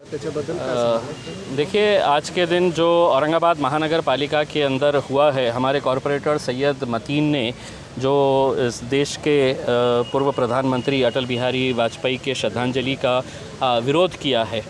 देखिए, आज के दिन जो औरंगाबाद महानगर पालिका के अंदर हुआ है, हमारे कॉरपोरेटर सैयद मतीन ने जो इस देश के पूर्व प्रधानमंत्री अटल बिहारी वाजपेयी के श्रद्धांजलि का विरोध किया है,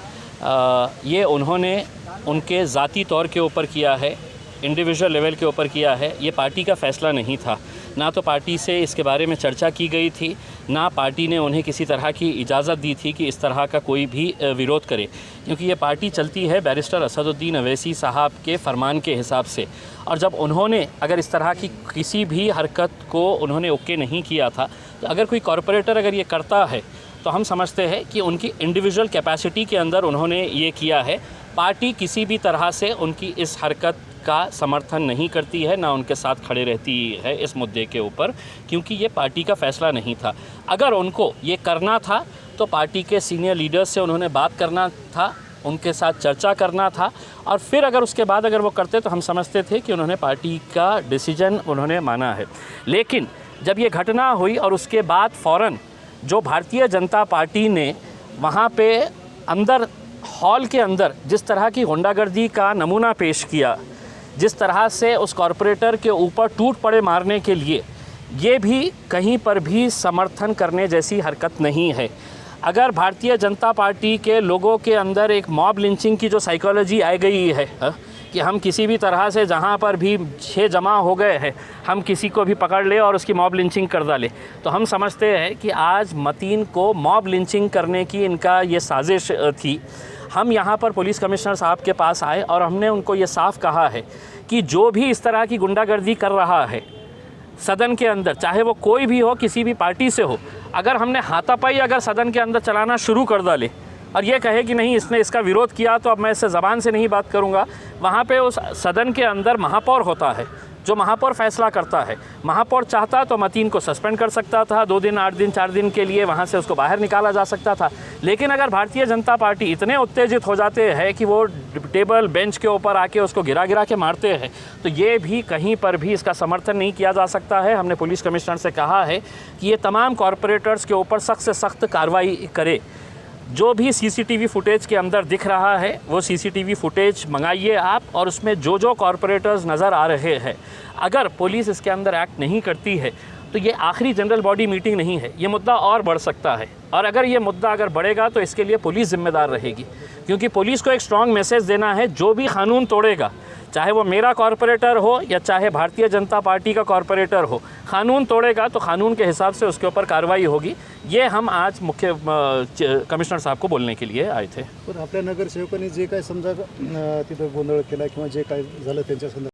ये उन्होंने उनके ज़ाती तौर के ऊपर किया है, इंडिविजुअल लेवल के ऊपर किया है। ये पार्टी का फ़ैसला नहीं था। ना तो पार्टी से इसके बारे में चर्चा की गई थी, ना पार्टी ने उन्हें किसी तरह की इजाज़त दी थी कि इस तरह का कोई भी विरोध करे, क्योंकि ये पार्टी चलती है बैरिस्टर असदुद्दीन अवैसी साहब के फरमान के हिसाब से। और जब उन्होंने अगर इस तरह की किसी भी हरकत को उन्होंने ओके नहीं किया था, तो अगर कोई कॉरपोरेटर अगर ये करता है तो हम समझते हैं कि उनकी इंडिविजुअल कैपेसिटी के अंदर उन्होंने ये किया है। पार्टी किसी भी तरह से उनकी इस हरकत का समर्थन नहीं करती है, ना उनके साथ खड़े रहती है इस मुद्दे के ऊपर, क्योंकि ये पार्टी का फ़ैसला नहीं था। अगर उनको ये करना था तो पार्टी के सीनियर लीडर्स से उन्होंने बात करना था, उनके साथ चर्चा करना था, और फिर अगर उसके बाद अगर वो करते तो हम समझते थे कि उन्होंने पार्टी का डिसीजन उन्होंने माना है। लेकिन जब ये घटना हुई और उसके बाद फ़ौरन जो भारतीय जनता पार्टी ने वहाँ पे अंदर हॉल के अंदर जिस तरह की गुंडागर्दी का नमूना पेश किया, जिस तरह से उस कॉरपोरेटर के ऊपर टूट पड़े मारने के लिए, ये भी कहीं पर भी समर्थन करने जैसी हरकत नहीं है। अगर भारतीय जनता पार्टी के लोगों के अंदर एक मॉब लिंचिंग की जो साइकोलॉजी आ गई है कि हम किसी भी तरह से जहाँ पर भी 6 जमा हो गए हैं, हम किसी को भी पकड़ ले और उसकी मॉब लिंचिंग कर डाले, तो हम समझते हैं कि आज मतीन को मॉब लिंचिंग करने की इनका ये साजिश थी। हम यहाँ पर पुलिस कमिश्नर साहब के पास आए और हमने उनको ये साफ कहा है कि जो भी इस तरह की गुंडागर्दी कर रहा है सदन के अंदर, चाहे वो कोई भी हो, किसी भी पार्टी से हो, अगर हमने हाथापाई अगर सदन के अंदर चलाना शुरू कर डाले और ये कहे कि नहीं इसने इसका विरोध किया तो अब मैं इससे ज़बान से नहीं बात करूँगा, वहाँ पे उस सदन के अंदर महापौर होता है, जो महापौर फैसला करता है। महापौर चाहता तो मतीन को सस्पेंड कर सकता था, 2 दिन 8 दिन 4 दिन के लिए वहाँ से उसको बाहर निकाला जा सकता था। लेकिन अगर भारतीय जनता पार्टी इतने उत्तेजित हो जाते हैं कि वो टेबल बेंच के ऊपर आके उसको गिरा गिरा के मारते हैं, तो ये भी कहीं पर भी इसका समर्थन नहीं किया जा सकता है। हमने पुलिस कमिश्नर से कहा है कि ये तमाम कॉरपोरेटर्स के ऊपर सख्त से सख्त कार्रवाई करे। जो भी सीसीटीवी फुटेज के अंदर दिख रहा है वो सीसीटीवी फुटेज मंगाइए आप, और उसमें जो कॉरपोरेटर्स नज़र आ रहे हैं, अगर पुलिस इसके अंदर एक्ट नहीं करती है तो ये आखिरी जनरल बॉडी मीटिंग नहीं है, ये मुद्दा और बढ़ सकता है। और अगर ये मुद्दा अगर बढ़ेगा तो इसके लिए पुलिस जिम्मेदार रहेगी, क्योंकि पुलिस को एक स्ट्रॉन्ग मैसेज देना है, जो भी कानून तोड़ेगा, चाहे वो मेरा कॉरपोरेटर हो या चाहे भारतीय जनता पार्टी का कॉरपोरेटर हो, कानून तोड़ेगा तो कानून के हिसाब से उसके ऊपर कार्रवाई होगी। ये हम आज मुख्य कमिश्नर साहब को बोलने के लिए आए थे। पण आपल्या नगरसेवकांनी जे काय समजा तिथं गोंधळ केला किंवा जे काय झालं त्यांच्या